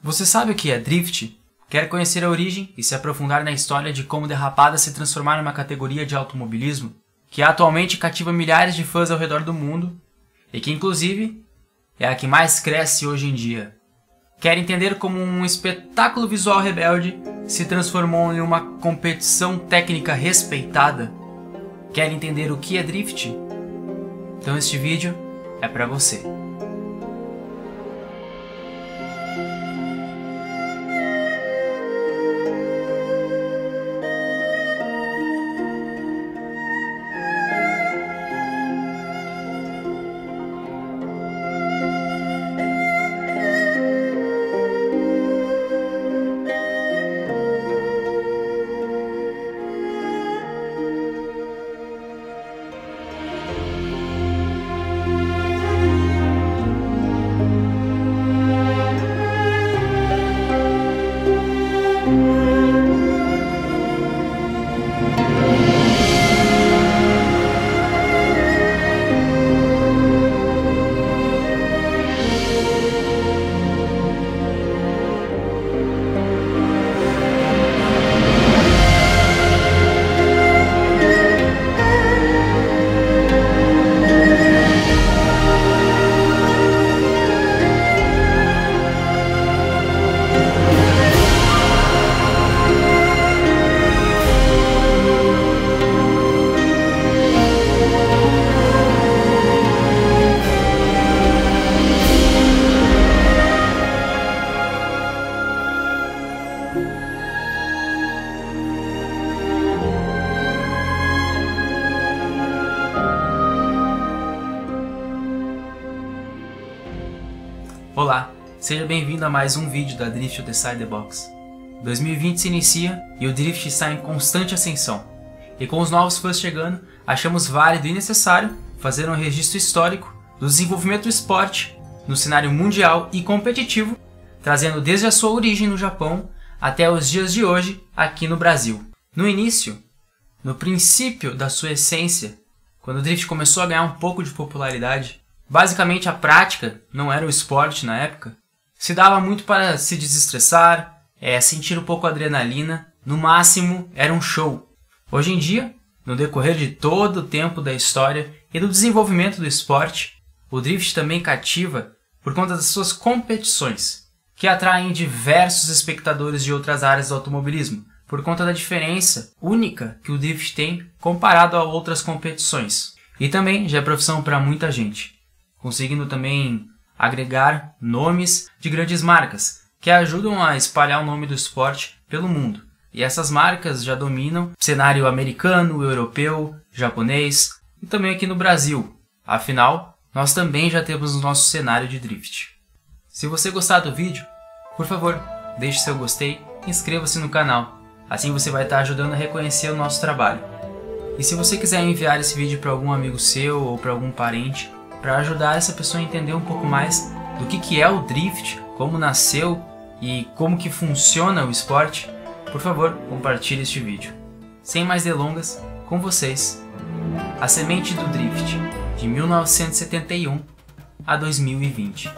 Você sabe o que é drift? Quer conhecer a origem e se aprofundar na história de como derrapadas se transformaram em uma categoria de automobilismo que atualmente cativa milhares de fãs ao redor do mundo e que, inclusive, é a que mais cresce hoje em dia? Quer entender como um espetáculo visual rebelde se transformou em uma competição técnica respeitada? Quer entender o que é drift? Então este vídeo é para você. Olá, seja bem-vindo a mais um vídeo da Drift Outside the Box. 2020 se inicia e o Drift está em constante ascensão. E com os novos fãs chegando, achamos válido e necessário fazer um registro histórico do desenvolvimento do esporte no cenário mundial e competitivo, trazendo desde a sua origem no Japão até os dias de hoje aqui no Brasil. No início, no princípio da sua essência, quando o Drift começou a ganhar um pouco de popularidade, basicamente a prática, não era o esporte na época, se dava muito para se desestressar, sentir um pouco a adrenalina, no máximo era um show. Hoje em dia, no decorrer de todo o tempo da história e do desenvolvimento do esporte, o drift também cativa por conta das suas competições, que atraem diversos espectadores de outras áreas do automobilismo, por conta da diferença única que o drift tem comparado a outras competições. E também já é profissão para muita gente, conseguindo também agregar nomes de grandes marcas, que ajudam a espalhar o nome do esporte pelo mundo. E essas marcas já dominam o cenário americano, europeu, japonês e também aqui no Brasil. Afinal, nós também já temos o nosso cenário de drift. Se você gostar do vídeo, por favor, deixe seu gostei e inscreva-se no canal. Assim você vai estar ajudando a reconhecer o nosso trabalho. E se você quiser enviar esse vídeo para algum amigo seu ou para algum parente, para ajudar essa pessoa a entender um pouco mais do que é o drift, como nasceu e como que funciona o esporte, por favor, compartilhe este vídeo. Sem mais delongas, com vocês, a semente do drift, de 1971 a 2020.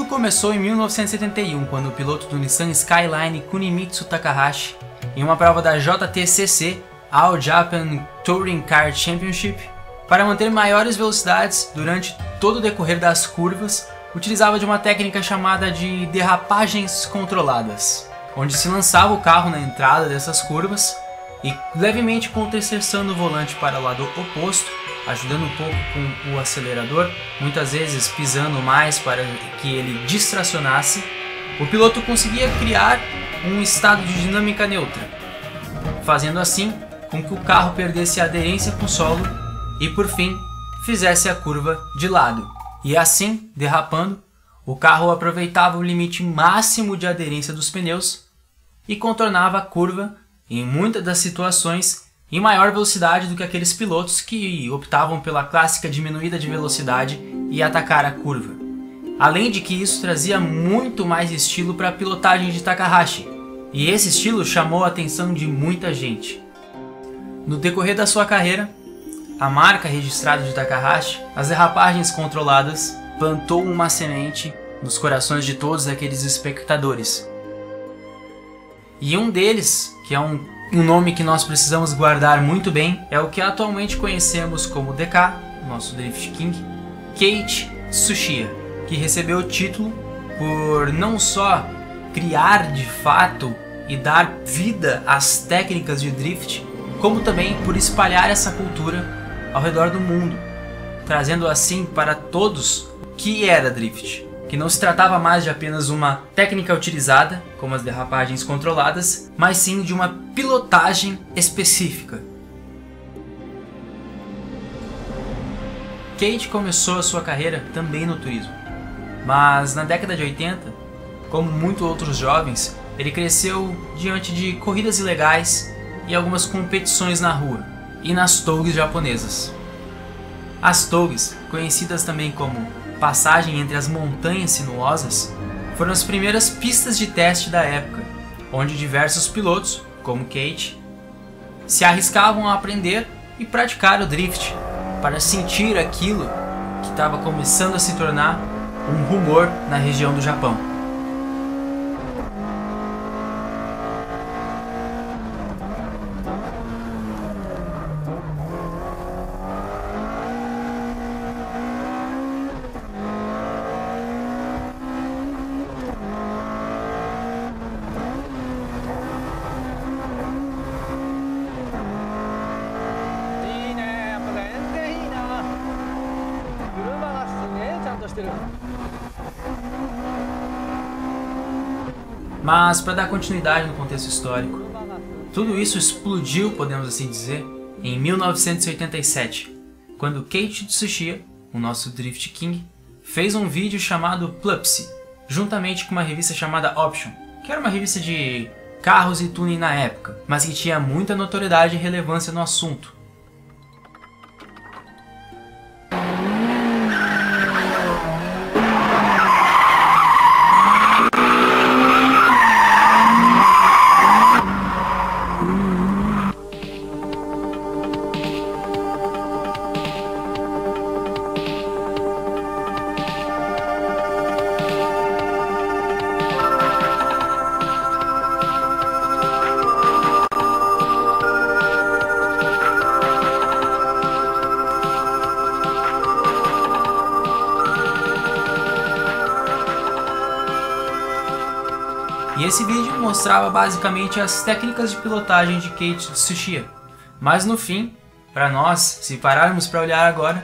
Começou em 1971, quando o piloto do Nissan Skyline Kunimitsu Takahashi, em uma prova da JTCC, All Japan Touring Car Championship, para manter maiores velocidades durante todo o decorrer das curvas, utilizava de uma técnica chamada de derrapagens controladas, onde se lançava o carro na entrada dessas curvas e levemente contracerçando o volante para o lado oposto, ajudando um pouco com o acelerador, muitas vezes pisando mais para que ele distracionasse, o piloto conseguia criar um estado de dinâmica neutra, fazendo assim com que o carro perdesse a aderência com o solo e, por fim, fizesse a curva de lado. E assim, derrapando, o carro aproveitava o limite máximo de aderência dos pneus e contornava a curva, em muitas das situações, em maior velocidade do que aqueles pilotos que optavam pela clássica diminuída de velocidade e atacar a curva. Além de que isso trazia muito mais estilo para a pilotagem de Takahashi, e esse estilo chamou a atenção de muita gente. No decorrer da sua carreira, a marca registrada de Takahashi, as derrapagens controladas, plantou uma semente nos corações de todos aqueles espectadores. E um deles, que é um nome que nós precisamos guardar muito bem, é o que atualmente conhecemos como DK, nosso Drift King, Keiichi Tsuchiya, que recebeu o título por não só criar de fato e dar vida às técnicas de drift, como também por espalhar essa cultura ao redor do mundo, trazendo assim para todos o que era drift, que não se tratava mais de apenas uma técnica utilizada, como as derrapagens controladas, mas sim de uma pilotagem específica. Keiichi começou a sua carreira também no turismo, mas na década de 80, como muitos outros jovens, ele cresceu diante de corridas ilegais e algumas competições na rua e nas tougs japonesas. As tougs, conhecidas também como passagem entre as montanhas sinuosas, foram as primeiras pistas de teste da época, onde diversos pilotos, como Keiichi, se arriscavam a aprender e praticar o drift, para sentir aquilo que estava começando a se tornar um rumor na região do Japão. Mas, para dar continuidade no contexto histórico, tudo isso explodiu, podemos assim dizer, em 1987, quando Keiichi Tsuchiya, o nosso Drift King, fez um vídeo chamado Plupsi, juntamente com uma revista chamada Option, que era uma revista de carros e tuning na época, mas que tinha muita notoriedade e relevância no assunto. E esse vídeo mostrava basicamente as técnicas de pilotagem de Keiichi Tsuchiya. Mas no fim, para nós, se pararmos para olhar agora,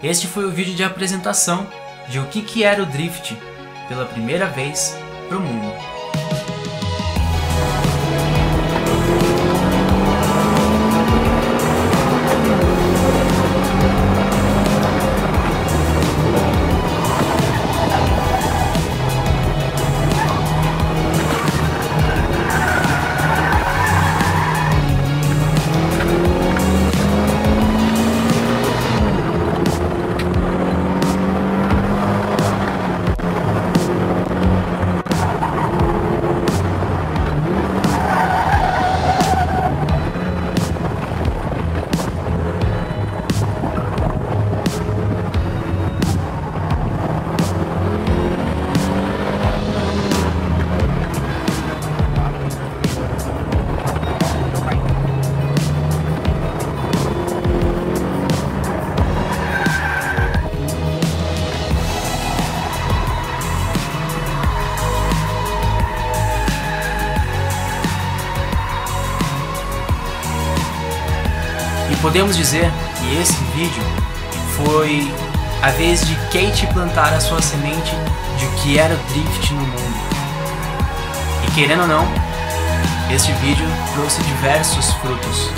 este foi o vídeo de apresentação de o que era o drift pela primeira vez para o mundo. E podemos dizer que E esse vídeo foi a vez de Kate plantar a sua semente de o que era o drift no mundo. E querendo ou não, este vídeo trouxe diversos frutos.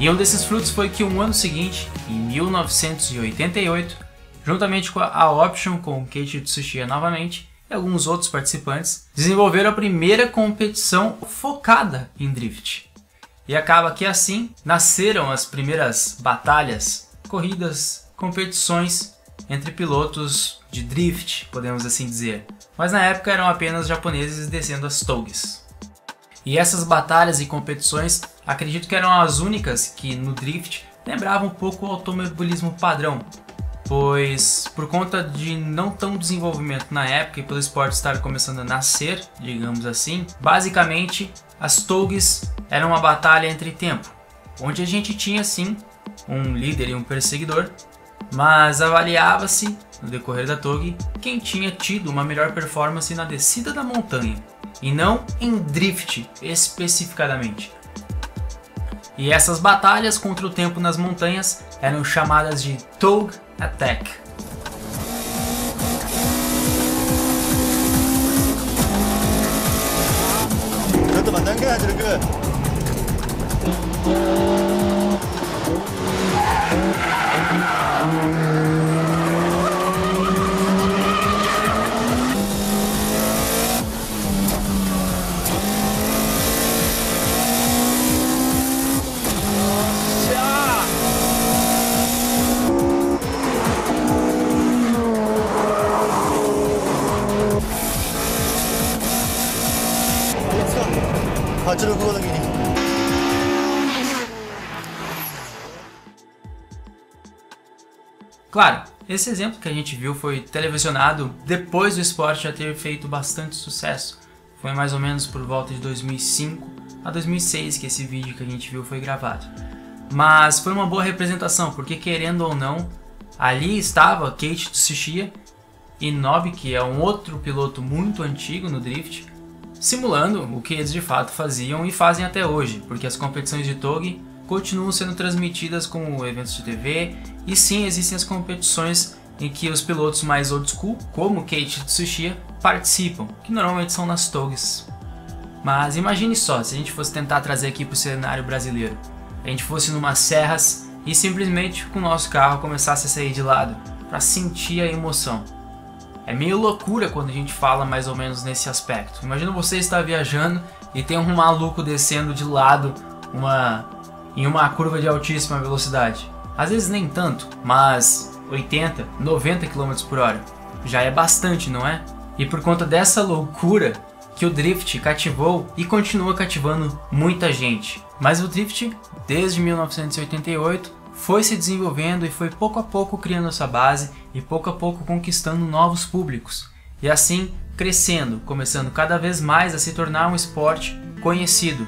E um desses frutos foi que um ano seguinte, em 1988, juntamente com a Option, com Keiichi Tsuchiya novamente, e alguns outros participantes, desenvolveram a primeira competição focada em drift. E acaba que assim nasceram as primeiras batalhas, corridas, competições entre pilotos de drift, podemos assim dizer. Mas na época eram apenas japoneses descendo as toges. E essas batalhas e competições, acredito que eram as únicas que no drift lembravam um pouco o automobilismo padrão, pois por conta de não tão desenvolvimento na época e pelo esporte estar começando a nascer, digamos assim, basicamente as toges eram uma batalha entre tempo, onde a gente tinha sim um líder e um perseguidor, mas avaliava-se no decorrer da toge quem tinha tido uma melhor performance na descida da montanha, e não em drift especificadamente. E essas batalhas contra o tempo nas montanhas eram chamadas de Toge Attack. Claro, esse exemplo que a gente viu foi televisionado depois do esporte já ter feito bastante sucesso. Foi mais ou menos por volta de 2005 a 2006 que esse vídeo que a gente viu foi gravado. Mas foi uma boa representação, porque querendo ou não, ali estava Keiichi Tsuchiya e Nobi, que é um outro piloto muito antigo no drift, simulando o que eles de fato faziam e fazem até hoje, porque as competições de toge continuam sendo transmitidas como eventos de TV, e sim existem as competições em que os pilotos mais old school, como Keiichi Tsuchiya, participam, que normalmente são nas toges. Mas imagine só, se a gente fosse tentar trazer aqui para o cenário brasileiro, a gente fosse numa serras e simplesmente com o nosso carro começasse a sair de lado, para sentir a emoção. É meio loucura quando a gente fala mais ou menos nesse aspecto. Imagina você estar viajando e tem um maluco descendo de lado em uma curva de altíssima velocidade. Às vezes nem tanto, mas 80, 90 km por hora já é bastante, não é? E por conta dessa loucura que o drift cativou e continua cativando muita gente. Mas o drift, desde 1988, foi se desenvolvendo e foi pouco a pouco criando essa base e pouco a pouco conquistando novos públicos. E assim crescendo, começando cada vez mais a se tornar um esporte conhecido.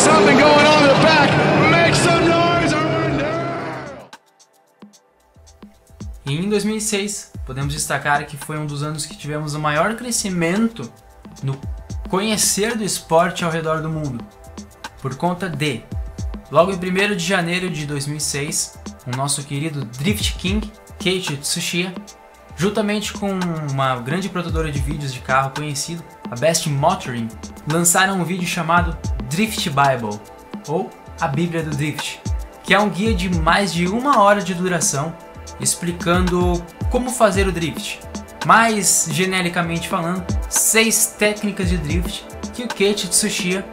something going on in the back. Make some noise or we're down. E em 2006, podemos destacar que foi um dos anos que tivemos o maior crescimento no conhecer do esporte ao redor do mundo, por conta de, logo em 1º de janeiro de 2006, o nosso querido Drift King, Keiichi Tsuchiya, juntamente com uma grande produtora de vídeos de carro conhecida, a Best Motoring, lançaram um vídeo chamado Drift Bible, ou a Bíblia do Drift, que é um guia de mais de 1 hora de duração, explicando como fazer o drift. Mais genericamente falando, 6 técnicas de drift que o Keiichi Tsuchiya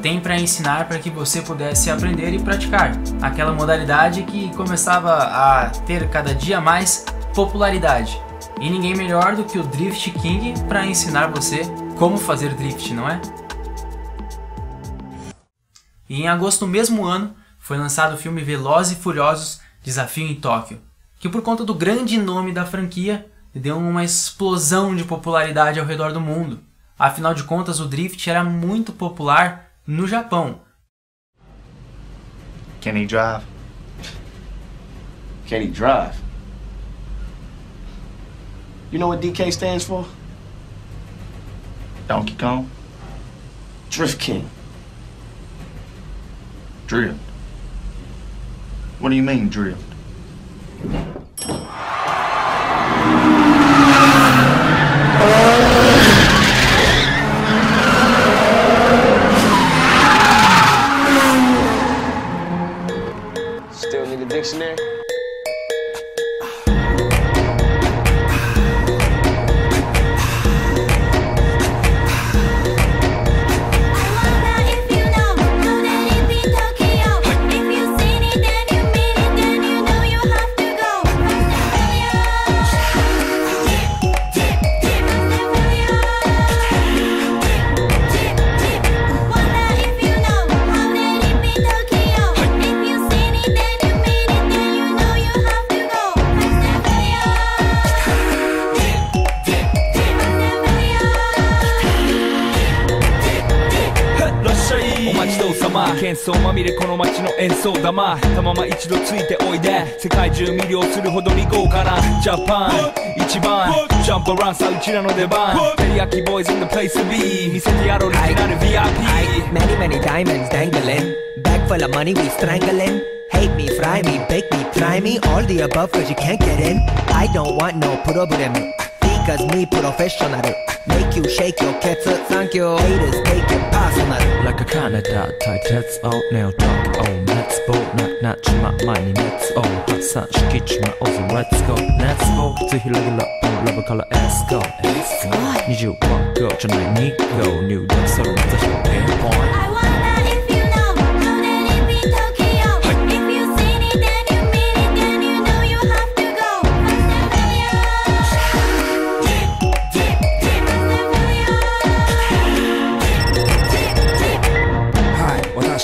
tem para ensinar para que você pudesse aprender e praticar aquela modalidade que começava a ter cada dia mais popularidade. E ninguém melhor do que o Drift King para ensinar você como fazer drift, não é? E em agosto do mesmo ano foi lançado o filme Velozes e Furiosos Desafio em Tóquio, que por conta do grande nome da franquia deu uma explosão de popularidade ao redor do mundo. Afinal de contas, o drift era muito popular no Japão. Can he drive? Can he drive? You know what DK stands for? Donkey Kong? Drift King. Drift? What do you mean, drift? Still need a dictionary?喧騒まみれこの街の演奏玉たまま一度ついておいで世界中魅了するほどに豪華なジャパン一番ジャンプアランさうちらの出番テリヤキボーイズ in the place to be 見せてやろうオリジナル VIP Many many diamonds dangling Bag full of money we strangling Hate me, fry me, bake me, try me All the above cause you can't get in I don't want no problem Because me professional Make you shake your cats Thank you Haters take it personal Like a Canada 対鉄をネオトークを熱望なっちま前に熱を発散しきちまおうぜ Let's go 熱望ぜひラグラップラブからエスコ25号じゃない2号入力それ目指しのピンポイント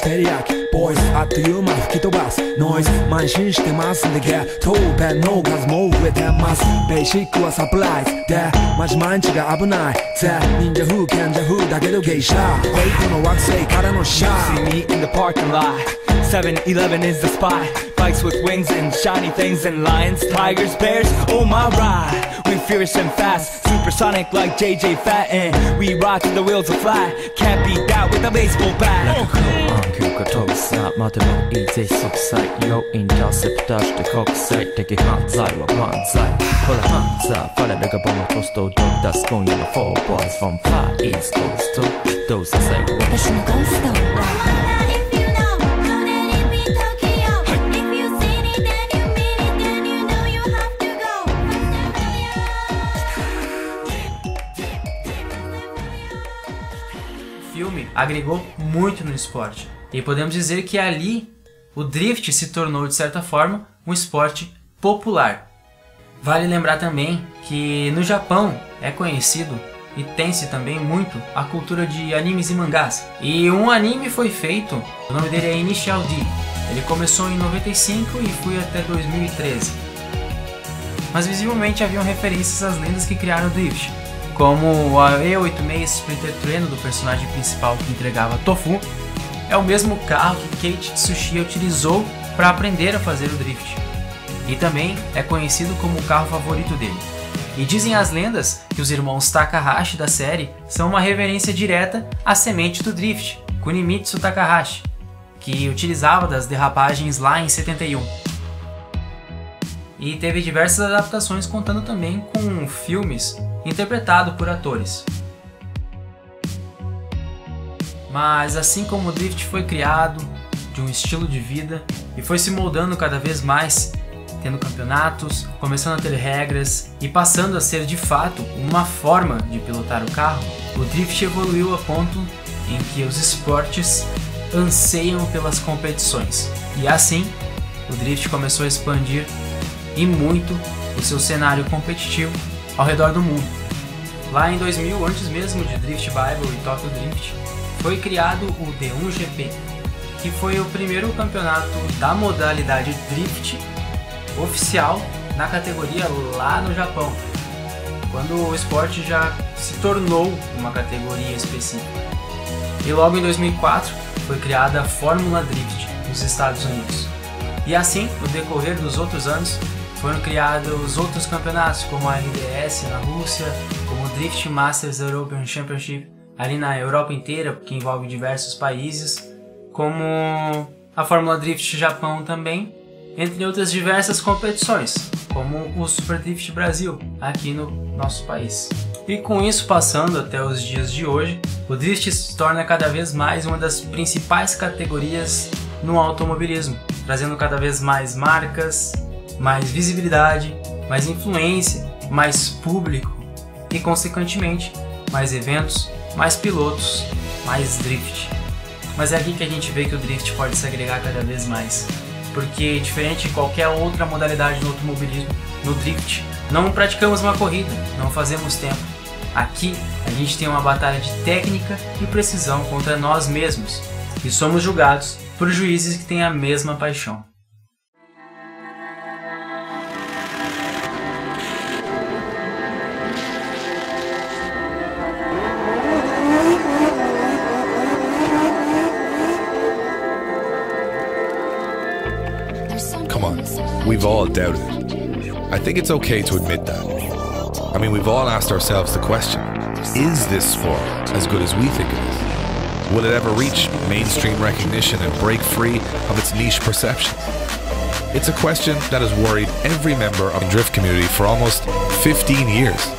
テリヤキボーイズあっという間吹き飛ばすノイズ慢心してますんでゲットペンの数も増えてますベーシックはサプライズでマジ毎日が危ないぜ忍者風賢者風だけどゲイシャフェイクの惑星からのシャー See me in the parking lot 7-Eleven is the spot Bikes with wings and shiny things and lions, tigers, bears, oh my ride We fierce and fast, supersonic like JJ Fatten We rock till the wheels are flat, can't beat that with a baseball bat 急が飛ぶさ待てもいいぜ即歳よインターセプターして国際的犯罪は万歳ほらハンザーファレルがボムポストをド出す今夜の4 boys from far east coast どうせ最後私のゴーストO filme agregou muito no esporte e podemos dizer que ali o drift se tornou de certa forma um esporte popular. Vale lembrar também que no Japão é conhecido e tem-se também muito a cultura de animes e mangás. E um anime foi feito, o nome dele é Initial D. Ele começou em 95 e foi até 2013. Mas visivelmente haviam referências às lendas que criaram o drift, como a E86 Splinter Twin do personagem principal que entregava tofu, é o mesmo carro que Keiichi Tsuchiya utilizou para aprender a fazer o drift, e também é conhecido como o carro favorito dele. E dizem as lendas que os irmãos Takahashi da série são uma reverência direta à semente do drift, Kunimitsu Takahashi, que utilizava das derrapagens lá em 71. E teve diversas adaptações contando também com filmes interpretados por atores. Mas assim como o drift foi criado de um estilo de vida e foi se moldando cada vez mais, tendo campeonatos, começando a ter regras e passando a ser de fato uma forma de pilotar o carro, o drift evoluiu a ponto em que os esportes anseiam pelas competições. E assim, o drift começou a expandir e muito o seu cenário competitivo ao redor do mundo. Lá em 2000, antes mesmo de Drift Bible e Tokyo Drift, foi criado o D1GP, que foi o primeiro campeonato da modalidade Drift oficial na categoria lá no Japão, quando o esporte já se tornou uma categoria específica. E logo em 2004 foi criada a Fórmula Drift nos Estados Unidos. E assim, no decorrer dos outros anos, foram criados outros campeonatos, como a LDS na Rússia, como o Drift Masters European Championship ali na Europa inteira, que envolve diversos países, como a Fórmula Drift Japão também, entre outras diversas competições, como o Super Drift Brasil, aqui no nosso país. E com isso, passando até os dias de hoje, o Drift se torna cada vez mais uma das principais categorias no automobilismo, trazendo cada vez mais marcas, mais visibilidade, mais influência, mais público e, consequentemente, mais eventos, mais pilotos, mais drift. Mas é aqui que a gente vê que o drift pode se agregar cada vez mais, porque diferente de qualquer outra modalidade no automobilismo, no drift não praticamos uma corrida, não fazemos tempo. Aqui a gente tem uma batalha de técnica e precisão contra nós mesmos e somos julgados por juízes que têm a mesma paixão. Come on, we've all doubted it. I think it's okay to admit that. I mean, we've all asked ourselves the question, is this sport as good as we think it is? Will it ever reach mainstream recognition and break free of its niche perceptions? It's a question that has worried every member of the drift community for almost 15 years.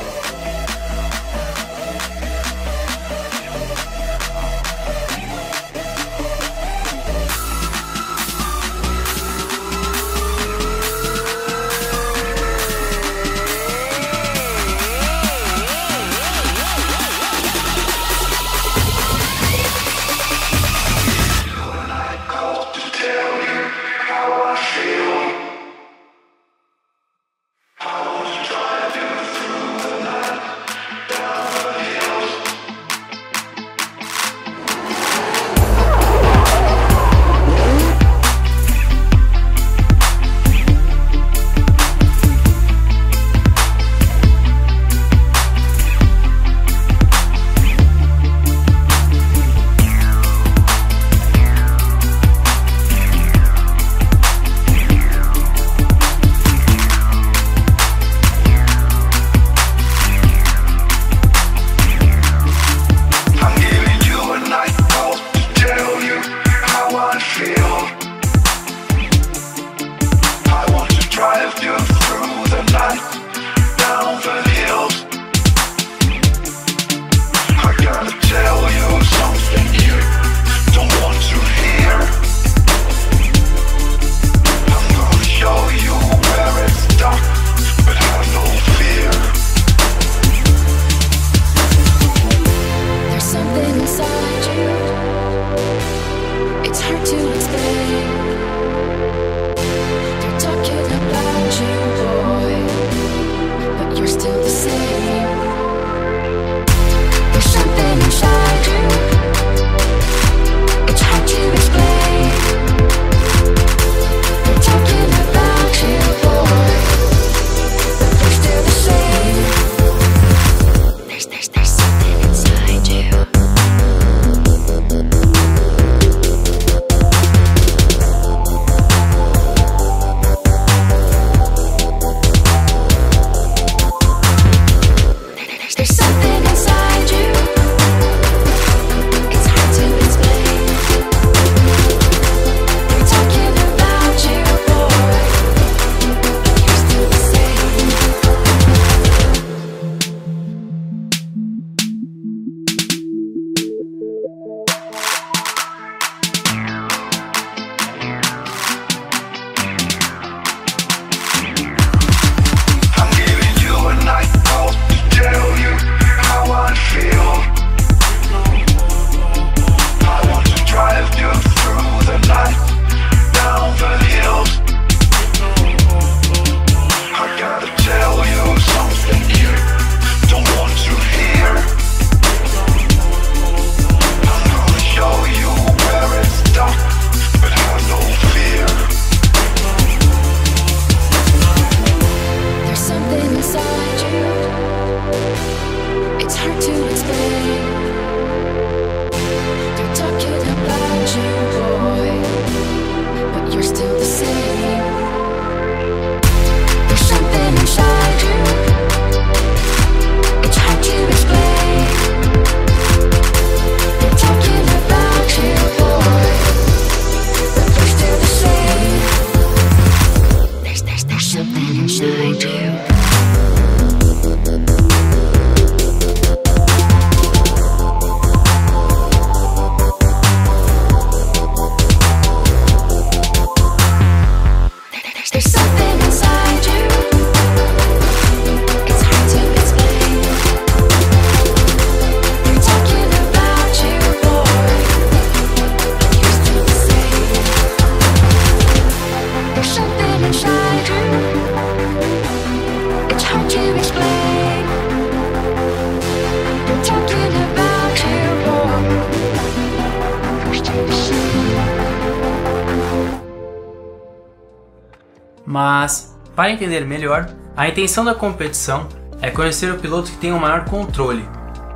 Mas, para entender melhor, a intenção da competição é conhecer o piloto que tem o maior controle,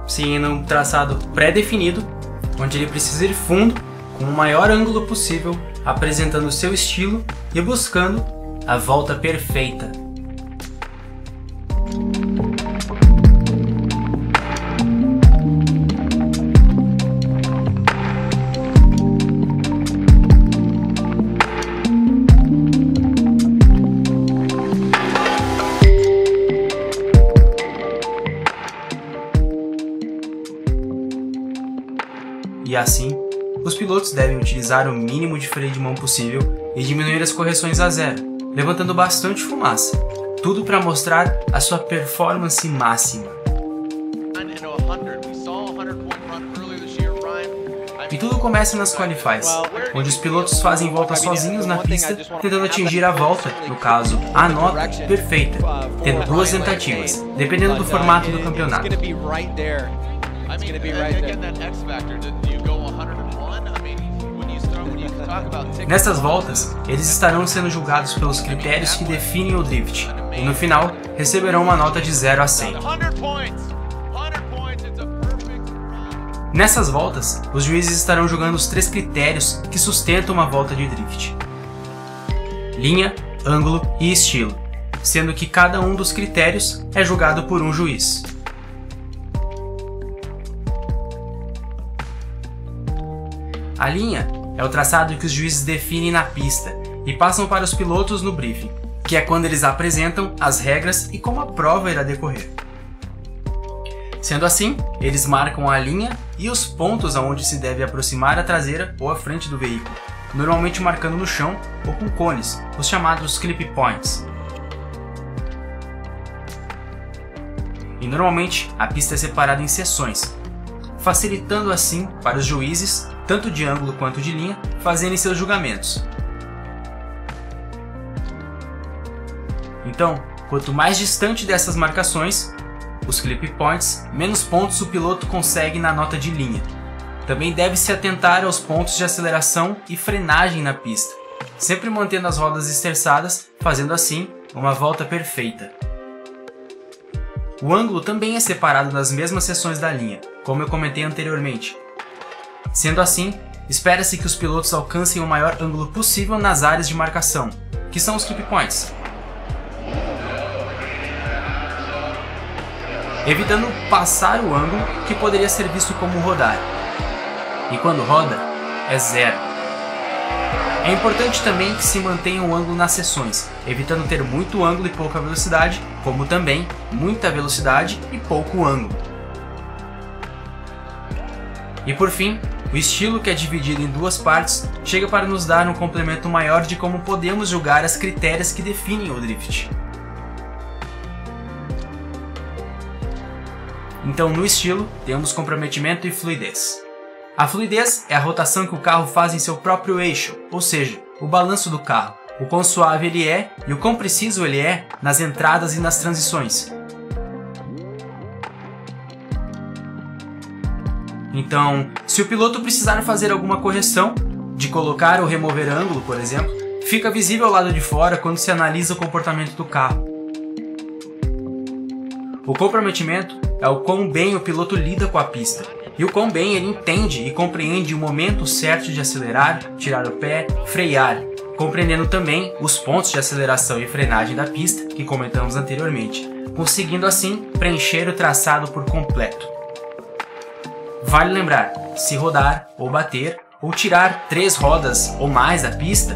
seguindo um traçado pré-definido, onde ele precisa ir fundo, com o maior ângulo possível, apresentando o seu estilo e buscando a volta perfeita. E assim, os pilotos devem utilizar o mínimo de freio de mão possível e diminuir as correções a zero, levantando bastante fumaça, tudo para mostrar a sua performance máxima. E tudo começa nas qualifies, onde os pilotos fazem voltas sozinhos na pista, tentando atingir a volta, no caso, a nota perfeita, tendo 2 tentativas, dependendo do formato do campeonato. Nessas voltas, eles estarão sendo julgados pelos critérios que definem o drift, e no final, receberão uma nota de 0 a 100. Nessas voltas, os juízes estarão julgando os 3 critérios que sustentam uma volta de drift: linha, ângulo e estilo, sendo que cada um dos critérios é julgado por um juiz. A linha é o traçado que os juízes definem na pista e passam para os pilotos no briefing, que é quando eles apresentam as regras e como a prova irá decorrer. Sendo assim, eles marcam a linha e os pontos aonde se deve aproximar a traseira ou a frente do veículo, normalmente marcando no chão ou com cones, os chamados clip points. E normalmente a pista é separada em seções, facilitando assim para os juízes, tanto de ângulo quanto de linha, fazerem seus julgamentos. Então, quanto mais distante dessas marcações, os clip points, menos pontos o piloto consegue na nota de linha. Também deve se atentar aos pontos de aceleração e frenagem na pista, sempre mantendo as rodas esterçadas, fazendo assim uma volta perfeita. O ângulo também é separado nas mesmas seções da linha, como eu comentei anteriormente. Sendo assim, espera-se que os pilotos alcancem o maior ângulo possível nas áreas de marcação, que são os clip points, evitando passar o ângulo que poderia ser visto como rodar. E quando roda, é 0. É importante também que se mantenha o ângulo nas seções, evitando ter muito ângulo e pouca velocidade, como também muita velocidade e pouco ângulo. E por fim, o estilo, que é dividido em 2 partes, chega para nos dar um complemento maior de como podemos julgar as critérios que definem o drift. Então, no estilo, temos comprometimento e fluidez. A fluidez é a rotação que o carro faz em seu próprio eixo, ou seja, o balanço do carro, o quão suave ele é e o quão preciso ele é nas entradas e nas transições. Então, se o piloto precisar fazer alguma correção, de colocar ou remover ângulo, por exemplo, fica visível ao lado de fora quando se analisa o comportamento do carro. O comprometimento é o quão bem o piloto lida com a pista, e o quão bem ele entende e compreende o momento certo de acelerar, tirar o pé, frear, compreendendo também os pontos de aceleração e frenagem da pista que comentamos anteriormente, conseguindo assim preencher o traçado por completo. Vale lembrar, se rodar ou bater, ou tirar 3 rodas ou mais da pista,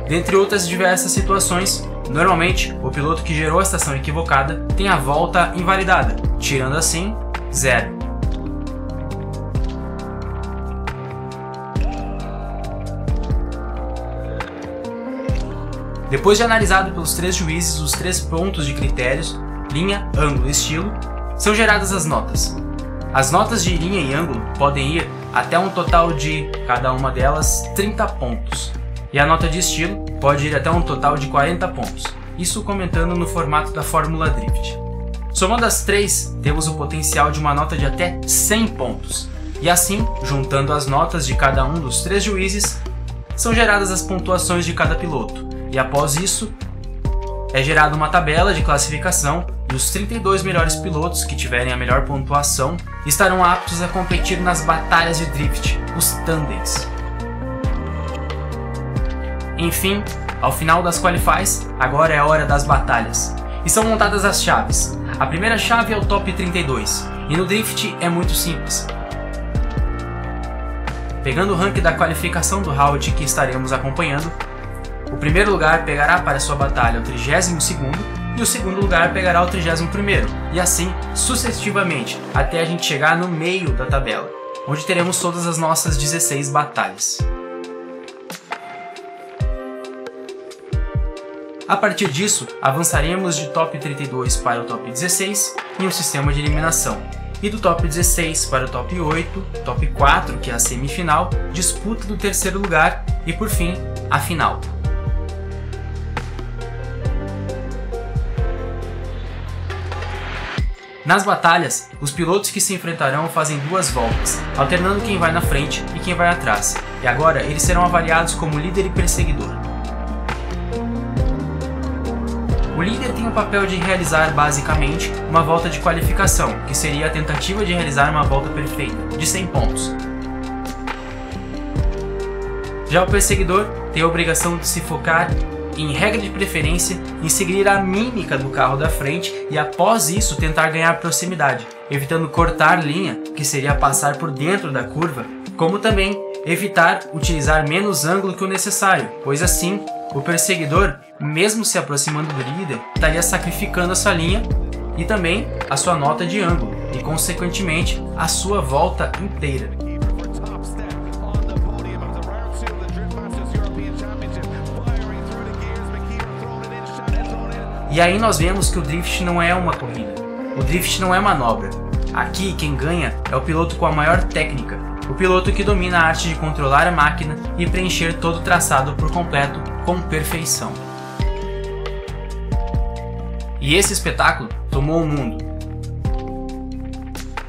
dentre outras diversas situações, normalmente o piloto que gerou a estação equivocada tem a volta invalidada, tirando assim 0. Depois de analisado pelos 3 juízes os 3 pontos de critérios, linha, ângulo e estilo, são geradas as notas. As notas de linha e ângulo podem ir até um total de, cada uma delas, 30 pontos. E a nota de estilo pode ir até um total de 40 pontos. Isso comentando no formato da Fórmula Drift. Somando as 3, temos o potencial de uma nota de até 100 pontos. E assim, juntando as notas de cada um dos 3 juízes, são geradas as pontuações de cada piloto. E após isso, é gerada uma tabela de classificação e os 32 melhores pilotos que tiverem a melhor pontuação estarão aptos a competir nas batalhas de drift, os tandems. Enfim, ao final das qualifies, agora é a hora das batalhas. E são montadas as chaves. A primeira chave é o top 32, e no drift é muito simples. Pegando o ranking da qualificação do round que estaremos acompanhando, o primeiro lugar pegará para sua batalha o 32º e o segundo lugar pegará o 31º, e assim sucessivamente, até a gente chegar no meio da tabela, onde teremos todas as nossas 16 batalhas. A partir disso, avançaremos de top 32 para o top 16 em um sistema de eliminação, e do top 16 para o top 8, top 4, que é a semifinal, disputa do terceiro lugar e por fim, a final. Nas batalhas, os pilotos que se enfrentarão fazem 2 voltas, alternando quem vai na frente e quem vai atrás, e agora eles serão avaliados como líder e perseguidor. O líder tem o papel de realizar basicamente uma volta de qualificação, que seria a tentativa de realizar uma volta perfeita, de 100 pontos. Já o perseguidor tem a obrigação de se focar em regra de preferência, em seguir a mímica do carro da frente e após isso tentar ganhar proximidade, evitando cortar linha, que seria passar por dentro da curva, como também evitar utilizar menos ângulo que o necessário, pois assim, o perseguidor, mesmo se aproximando do líder, estaria sacrificando a sua linha e também a sua nota de ângulo e, consequentemente, a sua volta inteira. E aí nós vemos que o drift não é uma corrida, o drift não é manobra. Aqui quem ganha é o piloto com a maior técnica, o piloto que domina a arte de controlar a máquina e preencher todo o traçado por completo com perfeição. E esse espetáculo tomou o mundo.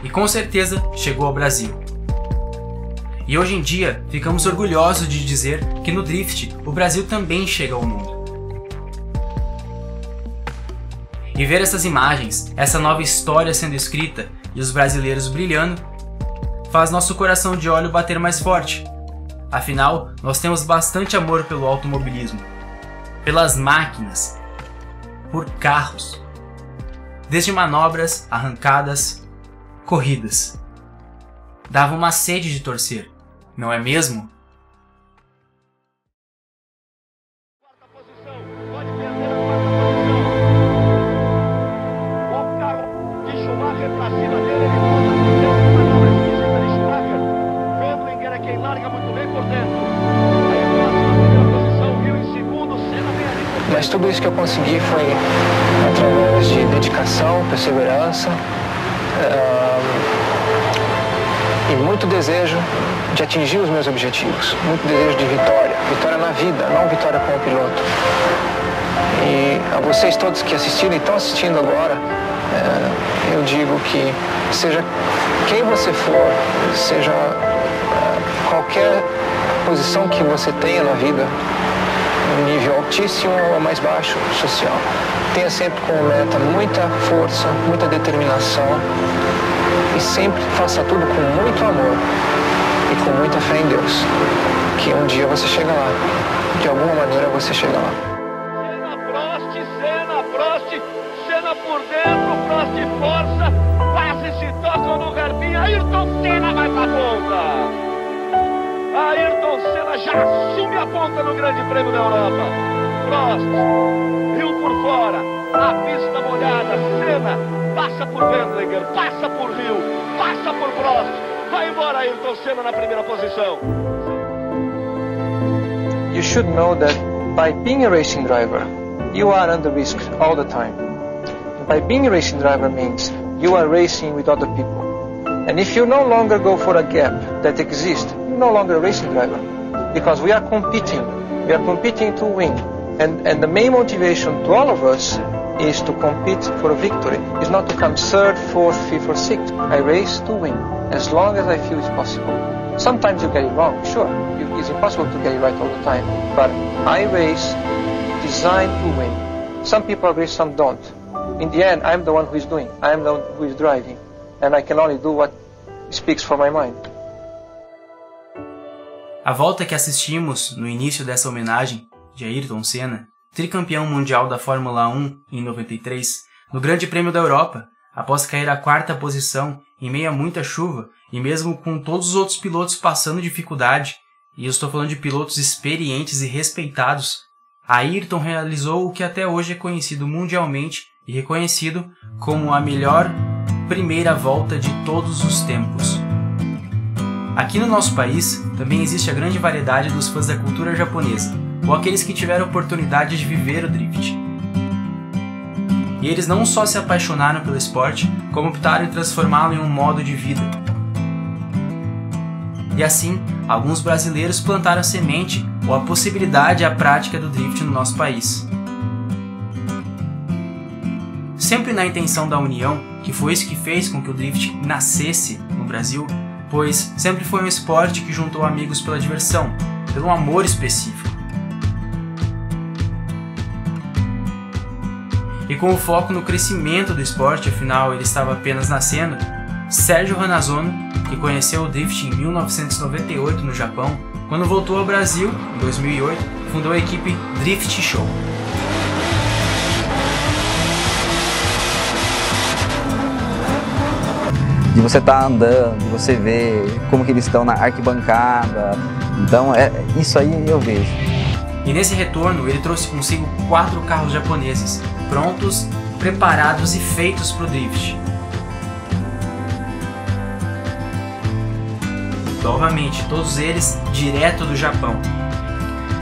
E com certeza chegou ao Brasil. E hoje em dia ficamos orgulhosos de dizer que no drift o Brasil também chega ao mundo. E ver essas imagens, essa nova história sendo escrita e os brasileiros brilhando, faz nosso coração de óleo bater mais forte. Afinal, nós temos bastante amor pelo automobilismo, pelas máquinas, por carros, desde manobras, arrancadas, corridas. Dava uma sede de torcer, não é mesmo? Mas tudo isso que eu consegui foi através de dedicação, perseverança e muito desejo de atingir os meus objetivos, muito desejo de vitória, vitória na vida, não vitória como piloto. E a vocês todos que assistiram e estão assistindo agora, eu digo que seja quem você for, seja qualquer posição que você tenha na vida, um nível altíssimo ou mais baixo social, tenha sempre como meta muita força, muita determinação e sempre faça tudo com muito amor e com muita fé em Deus, que um dia você chega lá, de alguma maneira você chega lá. Senna por dentro, Prost força, quase se tocam no garbinho, Ayrton Senna vai pra ponta. Ayrton Senna já assume a ponta no Grande Prêmio da Europa. Prost, Hill por fora, a pista molhada, Senna passa por Wendlinger, passa por Hill, passa por Prost, vai embora Ayrton Senna na primeira posição. You should know that by being a racing driver, you are under risk all the time. By being a racing driver means you are racing with other people. And if you no longer go for a gap that exists, you're no longer a racing driver. Because we are competing to win. And the main motivation to all of us is to compete for a victory. It's not to come third, fourth, fifth or sixth. I race to win, as long as I feel it's possible. Sometimes you get it wrong, sure. It's impossible to get it right all the time. But I race designed to win. Some people agree, some don't. In the end, I'm the one who is doing. I'm the one who is driving. And I can only do what speaks for my mind. A volta que assistimos no início dessa homenagem de Ayrton Senna, tricampeão mundial da Fórmula 1 em 93, no Grande Prêmio da Europa, após cair à 4ª posição em meio a muita chuva e mesmo com todos os outros pilotos passando dificuldade, e eu estou falando de pilotos experientes e respeitados, Ayrton realizou o que até hoje é conhecido mundialmente e reconhecido como a melhor primeira volta de todos os tempos. Aqui no nosso país também existe a grande variedade dos fãs da cultura japonesa, ou aqueles que tiveram a oportunidade de viver o drift. E eles não só se apaixonaram pelo esporte, como optaram em transformá-lo em um modo de vida. E assim, alguns brasileiros plantaram a semente ou a possibilidade e a prática do drift no nosso país. Sempre na intenção da união, que foi isso que fez com que o drift nascesse no Brasil, pois sempre foi um esporte que juntou amigos pela diversão, pelo amor específico. E com o foco no crescimento do esporte, afinal ele estava apenas nascendo, Sérgio Ranazono, que conheceu o drift em 1998 no Japão, quando voltou ao Brasil, em 2008, fundou a equipe Drift Show. De você estar andando, de você ver como que eles estão na arquibancada, então isso aí eu vejo. E nesse retorno ele trouxe consigo 4 carros japoneses, prontos, preparados e feitos para o drift. Novamente, todos eles direto do Japão.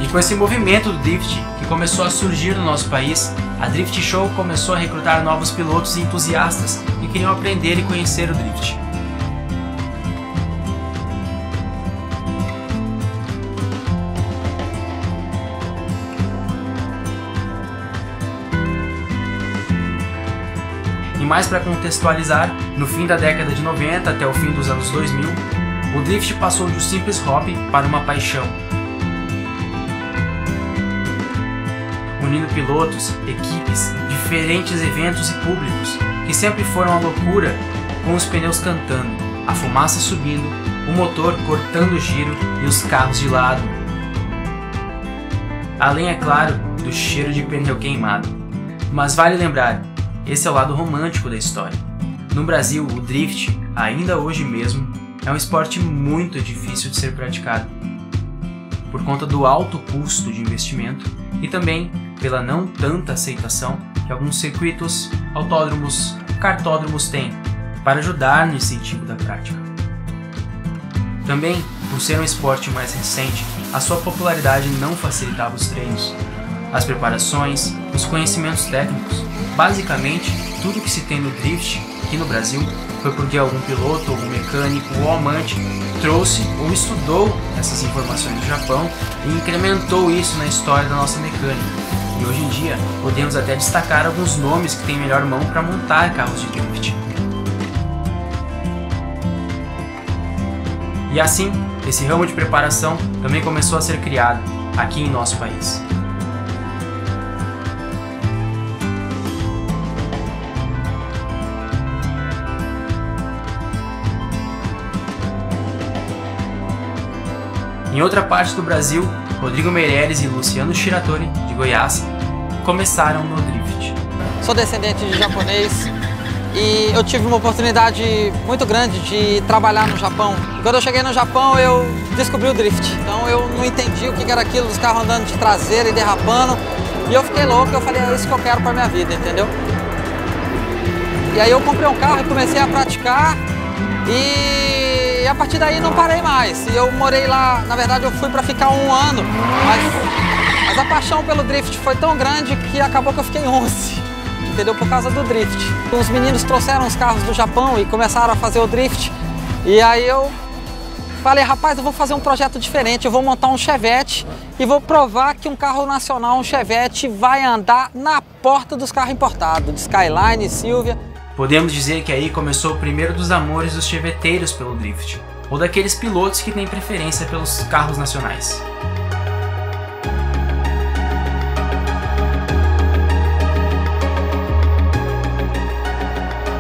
E com esse movimento do drift que começou a surgir no nosso país, a Drift Show começou a recrutar novos pilotos e entusiastas que queriam aprender e conhecer o drift. E mais para contextualizar, no fim da década de 90 até o fim dos anos 2000, o drift passou de um simples hobby para uma paixão, unindo pilotos, equipes, diferentes eventos e públicos que sempre foram a loucura, com os pneus cantando, a fumaça subindo, o motor cortando o giro e os carros de lado. Além, é claro, do cheiro de pneu queimado. Mas vale lembrar, esse é o lado romântico da história. No Brasil, o drift, ainda hoje mesmo, é um esporte muito difícil de ser praticado, por conta do alto custo de investimento e também pela não tanta aceitação que alguns circuitos, autódromos, kartódromos têm para ajudar no incentivo da prática. Também, por ser um esporte mais recente, a sua popularidade não facilitava os treinos, as preparações, os conhecimentos técnicos. Basicamente, tudo que se tem no drift aqui no Brasil foi porque algum piloto, ou mecânico, ou amante trouxe ou estudou essas informações do Japão e incrementou isso na história da nossa mecânica. E hoje em dia, podemos até destacar alguns nomes que têm melhor mão para montar carros de drift. E assim, esse ramo de preparação também começou a ser criado aqui em nosso país. Em outra parte do Brasil, Rodrigo Meirelles e Luciano Shiratori, de Goiás, começaram no drift. Sou descendente de japonês e eu tive uma oportunidade muito grande de trabalhar no Japão. E quando eu cheguei no Japão, eu descobri o drift. Então eu não entendi o que era aquilo, os carros andando de traseira e derrapando. E eu fiquei louco, eu falei, é isso que eu quero para minha vida, entendeu? E aí eu comprei um carro e comecei a praticar e a partir daí não parei mais. E eu morei lá, na verdade eu fui para ficar 1 ano, mas a paixão pelo drift foi tão grande que acabou que eu fiquei 11, entendeu? Por causa do drift. Os meninos trouxeram os carros do Japão e começaram a fazer o drift. E aí eu falei, rapaz, eu vou fazer um projeto diferente, eu vou montar um Chevette e vou provar que um carro nacional, um Chevette, vai andar na porta dos carros importados, de Skyline, Silvia. Podemos dizer que aí começou o primeiro dos amores dos cheveteiros pelo drift, ou daqueles pilotos que têm preferência pelos carros nacionais.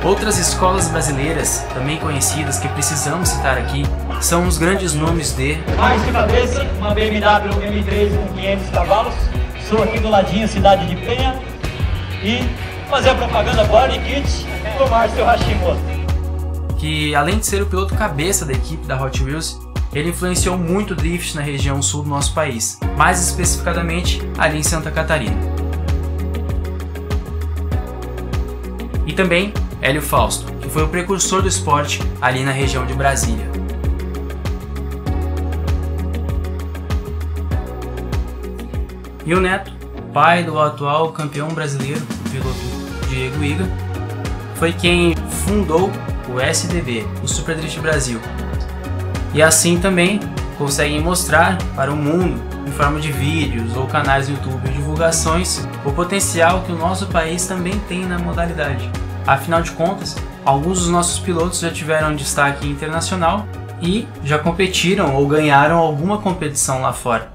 Outras escolas brasileiras, também conhecidas, que precisamos citar aqui, são os grandes nomes de... Mais uma vez, uma BMW M3 com 500 cavalos. Sou aqui do ladinho, cidade de Penha. E fazer a propaganda Body Kit com o Márcio Hashimoto. Que, além de ser o piloto cabeça da equipe da Hot Wheels, ele influenciou muito o drift na região sul do nosso país, mais especificadamente ali em Santa Catarina. E também Hélio Fausto, que foi o precursor do esporte ali na região de Brasília. E o neto, pai do atual campeão brasileiro, o piloto Diego Iga, foi quem fundou o SDB, o Super Drift Brasil. E assim também conseguem mostrar para o mundo, em forma de vídeos ou canais do YouTube ou divulgações, o potencial que o nosso país também tem na modalidade. Afinal de contas, alguns dos nossos pilotos já tiveram destaque internacional e já competiram ou ganharam alguma competição lá fora.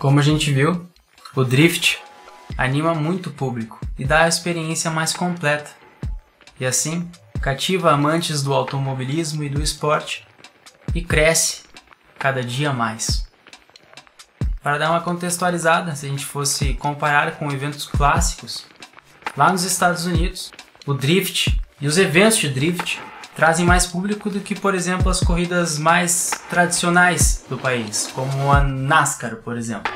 Como a gente viu, o drift anima muito o público e dá a experiência mais completa. E assim, cativa amantes do automobilismo e do esporte e cresce cada dia mais. Para dar uma contextualizada, se a gente fosse comparar com eventos clássicos, lá nos Estados Unidos, o drift e os eventos de drift trazem mais público do que, por exemplo, as corridas mais tradicionais do país, como a NASCAR, por exemplo.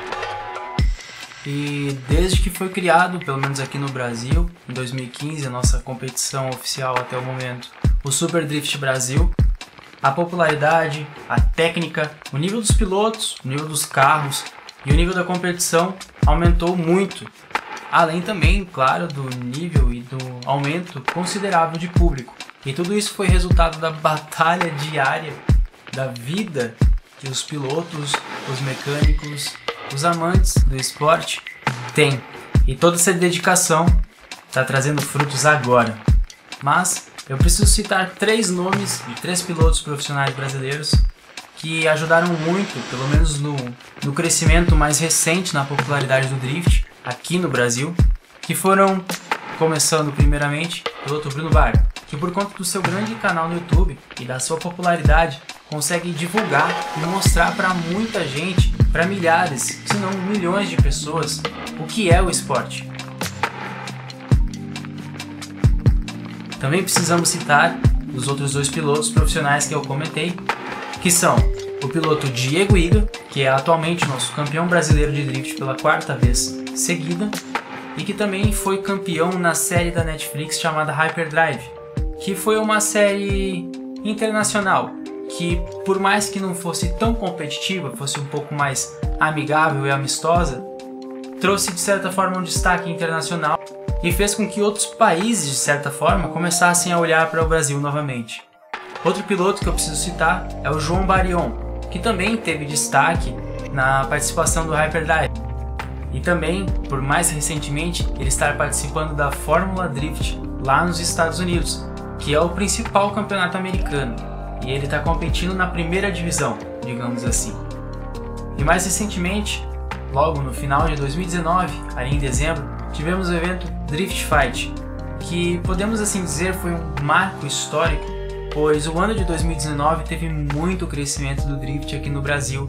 E desde que foi criado, pelo menos aqui no Brasil, em 2015, a nossa competição oficial até o momento, o Super Drift Brasil, a popularidade, a técnica, o nível dos pilotos, o nível dos carros e o nível da competição aumentou muito. Além também, claro, do nível e do aumento considerável de público. E tudo isso foi resultado da batalha diária, da vida que os pilotos, os mecânicos, os amantes do esporte têm. E toda essa dedicação está trazendo frutos agora. Mas eu preciso citar 3 nomes de 3 pilotos profissionais brasileiros que ajudaram muito, pelo menos no crescimento mais recente na popularidade do drift aqui no Brasil, que foram, começando primeiramente, o piloto Bruno Barra, que por conta do seu grande canal no YouTube e da sua popularidade, consegue divulgar e mostrar para muita gente, para milhares, se não milhões de pessoas, o que é o esporte. Também precisamos citar os outros 2 pilotos profissionais que eu comentei, que são o piloto Diego Iga, que é atualmente nosso campeão brasileiro de drift pela 4ª vez seguida, e que também foi campeão na série da Netflix chamada Hyperdrive, que foi uma série internacional, que por mais que não fosse tão competitiva, fosse um pouco mais amigável e amistosa, trouxe de certa forma um destaque internacional e fez com que outros países, de certa forma, começassem a olhar para o Brasil novamente. Outro piloto que eu preciso citar é o João Barion, que também teve destaque na participação do Hyperdrive. E também, por mais recentemente, ele estar participando da Fórmula Drift lá nos Estados Unidos, que é o principal campeonato americano. E ele está competindo na 1ª divisão, digamos assim. E mais recentemente, logo no final de 2019, ali em dezembro, tivemos o evento Drift Fight, que podemos assim dizer foi um marco histórico, pois o ano de 2019 teve muito crescimento do drift aqui no Brasil.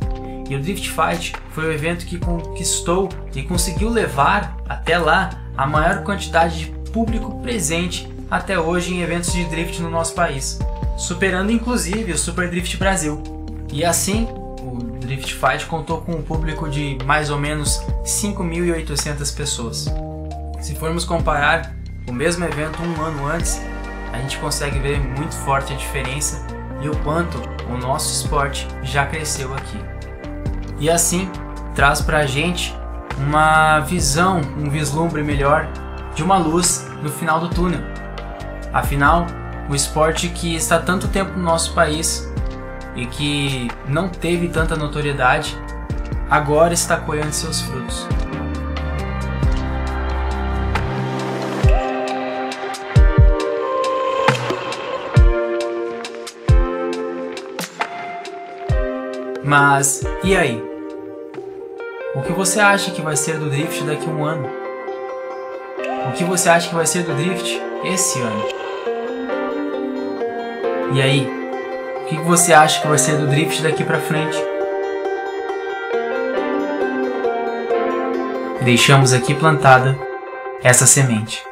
E o Drift Fight foi o evento que conquistou e conseguiu levar até lá a maior quantidade de público presente até hoje em eventos de drift no nosso país, superando inclusive o Super Drift Brasil. E assim, o Drift Fight contou com um público de mais ou menos 5.800 pessoas. Se formos comparar o mesmo evento um ano antes, a gente consegue ver muito forte a diferença e o quanto o nosso esporte já cresceu aqui. E assim, traz pra gente uma visão, um vislumbre melhor de uma luz no final do túnel. Afinal, o esporte que está tanto tempo no nosso país e que não teve tanta notoriedade, agora está colhendo seus frutos. Mas, e aí? O que você acha que vai ser do drift daqui a um ano? O que você acha que vai ser do drift esse ano? E aí? O que você acha que vai ser do drift daqui pra frente? Deixamos aqui plantada essa semente.